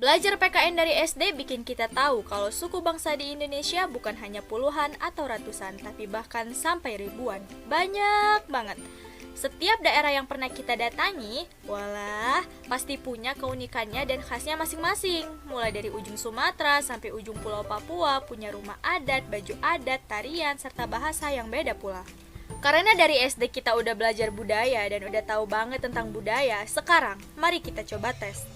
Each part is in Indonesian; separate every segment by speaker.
Speaker 1: Belajar PKN dari SD bikin kita tahu kalau suku bangsa di Indonesia bukan hanya puluhan atau ratusan, tapi bahkan sampai ribuan. Banyak banget. Setiap daerah yang pernah kita datangi, walah, pasti punya keunikannya dan khasnya masing-masing. Mulai dari ujung Sumatera sampai ujung Pulau Papua, punya rumah adat, baju adat, tarian, serta bahasa yang beda pula. Karena dari SD kita udah belajar budaya dan udah tahu banget tentang budaya, sekarang mari kita coba tes.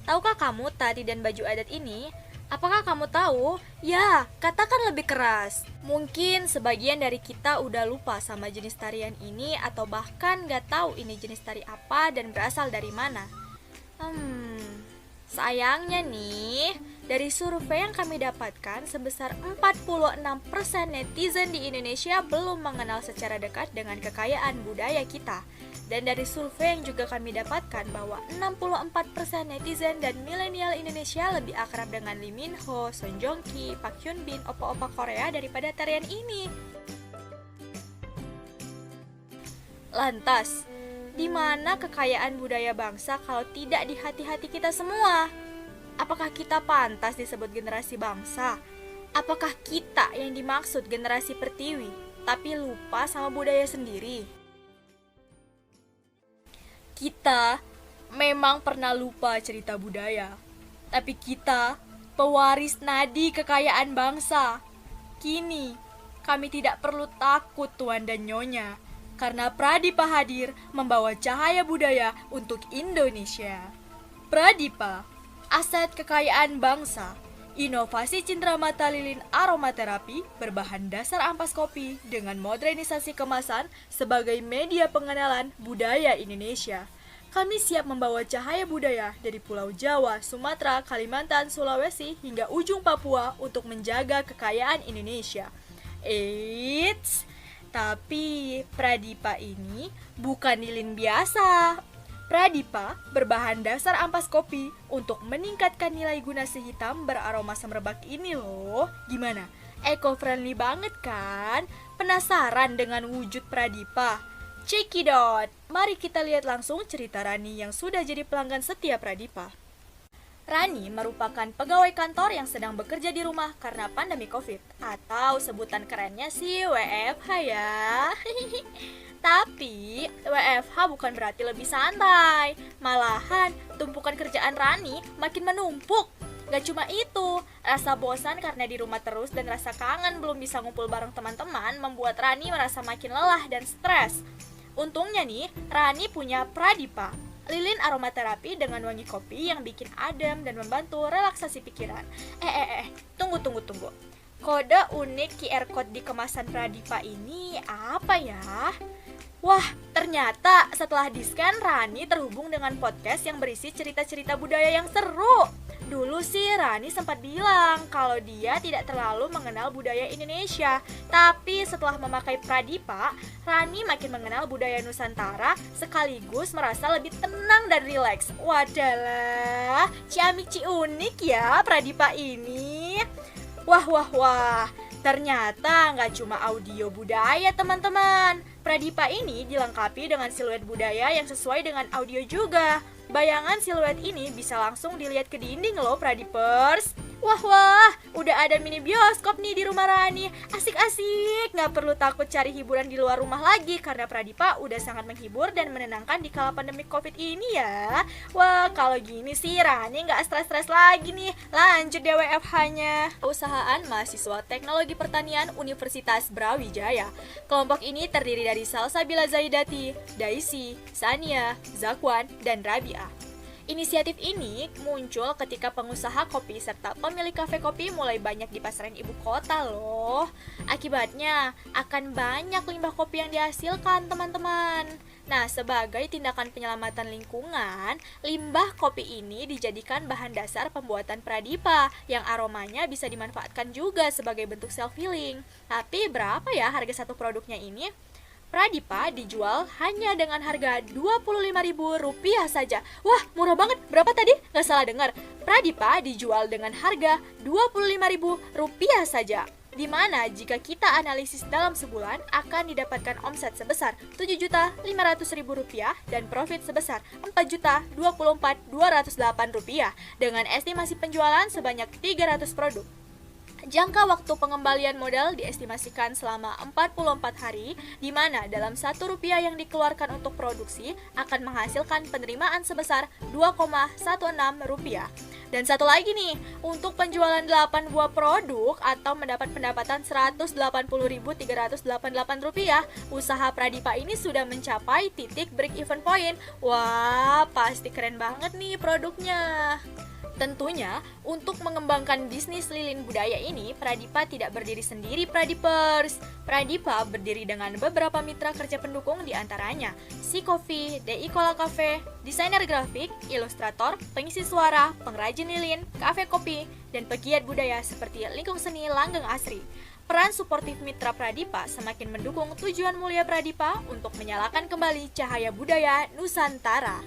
Speaker 1: Tahukah kamu tari dan baju adat ini? Apakah kamu tahu? Ya, katakan lebih keras. Mungkin sebagian dari kita udah lupa sama jenis tarian ini atau bahkan gak tahu ini jenis tari apa dan berasal dari mana. Sayangnya nih, dari survei yang kami dapatkan, sebesar 46% netizen di Indonesia belum mengenal secara dekat dengan kekayaan budaya kita. Dan dari survei yang juga kami dapatkan bahwa 64% netizen dan milenial Indonesia lebih akrab dengan Lee Min Ho, Son Joong Ki, Park Hyun Bin, opa-opa Korea daripada tarian ini. Lantas, di mana kekayaan budaya bangsa kalau tidak di hati-hati kita semua? Apakah kita pantas disebut generasi bangsa? Apakah kita yang dimaksud generasi pertiwi, tapi lupa sama budaya sendiri? Kita memang pernah lupa cerita budaya, tapi kita pewaris nadi kekayaan bangsa. Kini, kami tidak perlu takut tuan dan nyonya, karena Pradipa hadir membawa cahaya budaya untuk Indonesia. Pradipa, aset kekayaan bangsa, inovasi cindera mata lilin aromaterapi berbahan dasar ampas kopi dengan modernisasi kemasan sebagai media pengenalan budaya Indonesia. Kami siap membawa cahaya budaya dari Pulau Jawa, Sumatera, Kalimantan, Sulawesi hingga ujung Papua untuk menjaga kekayaan Indonesia. Eits, tapi Pradipa ini bukan lilin biasa. Pradipa berbahan dasar ampas kopi untuk meningkatkan nilai guna si hitam beraroma semerbak ini loh. Gimana? Eco-friendly banget kan? Penasaran dengan wujud Pradipa? Check it out! Mari kita lihat langsung cerita Rani yang sudah jadi pelanggan setia Pradipa. Rani merupakan pegawai kantor yang sedang bekerja di rumah karena pandemi COVID, atau sebutan kerennya sih WFH ya. Tapi WFH bukan berarti lebih santai, malahan tumpukan kerjaan Rani makin menumpuk. Gak cuma itu, rasa bosan karena di rumah terus dan rasa kangen belum bisa ngumpul bareng teman-teman membuat Rani merasa makin lelah dan stres. Untungnya nih, Rani punya Pradipa, lilin aromaterapi dengan wangi kopi yang bikin adem dan membantu relaksasi pikiran. Tunggu. Kode unik QR code di kemasan Pradipa ini apa ya? Wah, ternyata setelah di-scan, Rani terhubung dengan podcast yang berisi cerita-cerita budaya yang seru. Dulu sih Rani sempat bilang kalau dia tidak terlalu mengenal budaya Indonesia. Tapi setelah memakai Pradipa, Rani makin mengenal budaya Nusantara sekaligus merasa lebih tenang dan rileks. Wadalah, ciamik unik ya Pradipa ini. Wah, ternyata nggak cuma audio budaya teman-teman. Pradipa ini dilengkapi dengan siluet budaya yang sesuai dengan audio juga. Bayangan siluet ini bisa langsung dilihat ke dinding loh Pradipers. Wah, udah ada mini bioskop nih di rumah Rani. Asik-asik, gak perlu takut cari hiburan di luar rumah lagi karena Pradipa udah sangat menghibur dan menenangkan di kala pandemi COVID ini ya. Wah, kalau gini sih Rani gak stres-stres lagi nih. Lanjut deh WFH-nya. Perusahaan Mahasiswa Teknologi Pertanian Universitas Brawijaya. Kelompok ini terdiri dari Salsabila Zaidati, Daisy, Sania, Zakwan, dan Rabia. Inisiatif ini muncul ketika pengusaha kopi serta pemilik kafe kopi mulai banyak di pasaran ibu kota loh. Akibatnya akan banyak limbah kopi yang dihasilkan teman-teman. Nah, sebagai tindakan penyelamatan lingkungan, limbah kopi ini dijadikan bahan dasar pembuatan Pradipa yang aromanya bisa dimanfaatkan juga sebagai bentuk self-healing. Tapi berapa ya harga satu produknya ini? Pradipa dijual hanya dengan harga Rp25.000 saja. Wah, murah banget. Berapa tadi? Nggak salah dengar. Pradipa dijual dengan harga Rp25.000 saja. di mana jika kita analisis dalam sebulan akan didapatkan omset sebesar Rp7.500.000 dan profit sebesar Rp4.024.208 dengan estimasi penjualan sebanyak 300 produk. Jangka waktu pengembalian modal diestimasikan selama 44 hari, di mana dalam Rp1 yang dikeluarkan untuk produksi akan menghasilkan penerimaan sebesar Rp2,16. Dan satu lagi nih, untuk penjualan 8 buah produk atau mendapat pendapatan Rp180.388, usaha Pradipa ini sudah mencapai titik break even point. Wah, pasti keren banget nih produknya. Tentunya, untuk mengembangkan bisnis lilin budaya ini, Pradipa tidak berdiri sendiri, Pradipers. Pradipa berdiri dengan beberapa mitra kerja pendukung diantaranya Si Coffee, DI Kola Cafe, desainer grafik, ilustrator, pengisi suara, pengrajin lilin, kafe kopi, dan pegiat budaya seperti Lingkung Seni Langgeng Asri. Peran suportif mitra Pradipa semakin mendukung tujuan mulia Pradipa untuk menyalakan kembali cahaya budaya Nusantara.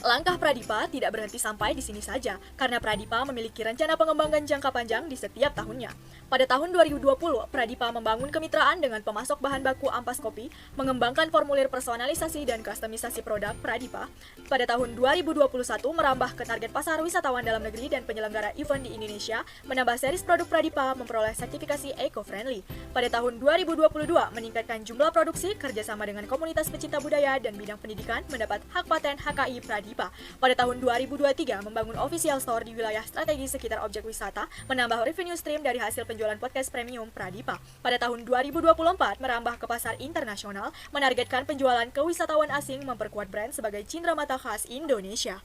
Speaker 1: Langkah Pradipa tidak berhenti sampai di sini saja, karena Pradipa memiliki rencana pengembangan jangka panjang di setiap tahunnya. Pada tahun 2020, Pradipa membangun kemitraan dengan pemasok bahan baku ampas kopi, mengembangkan formulir personalisasi dan kustomisasi produk Pradipa. Pada tahun 2021, merambah ke target pasar wisatawan dalam negeri dan penyelenggara event di Indonesia, menambah series produk Pradipa memperoleh sertifikasi eco-friendly. Pada tahun 2022, meningkatkan jumlah produksi kerjasama dengan komunitas pecinta budaya dan bidang pendidikan mendapat hak paten HKI Pradipa. Pada tahun 2023, membangun official store di wilayah strategis sekitar objek wisata, menambah revenue stream dari hasil penjualan podcast premium Pradipa. Pada tahun 2024, merambah ke pasar internasional, menargetkan penjualan ke wisatawan asing, memperkuat brand sebagai cindera mata khas Indonesia.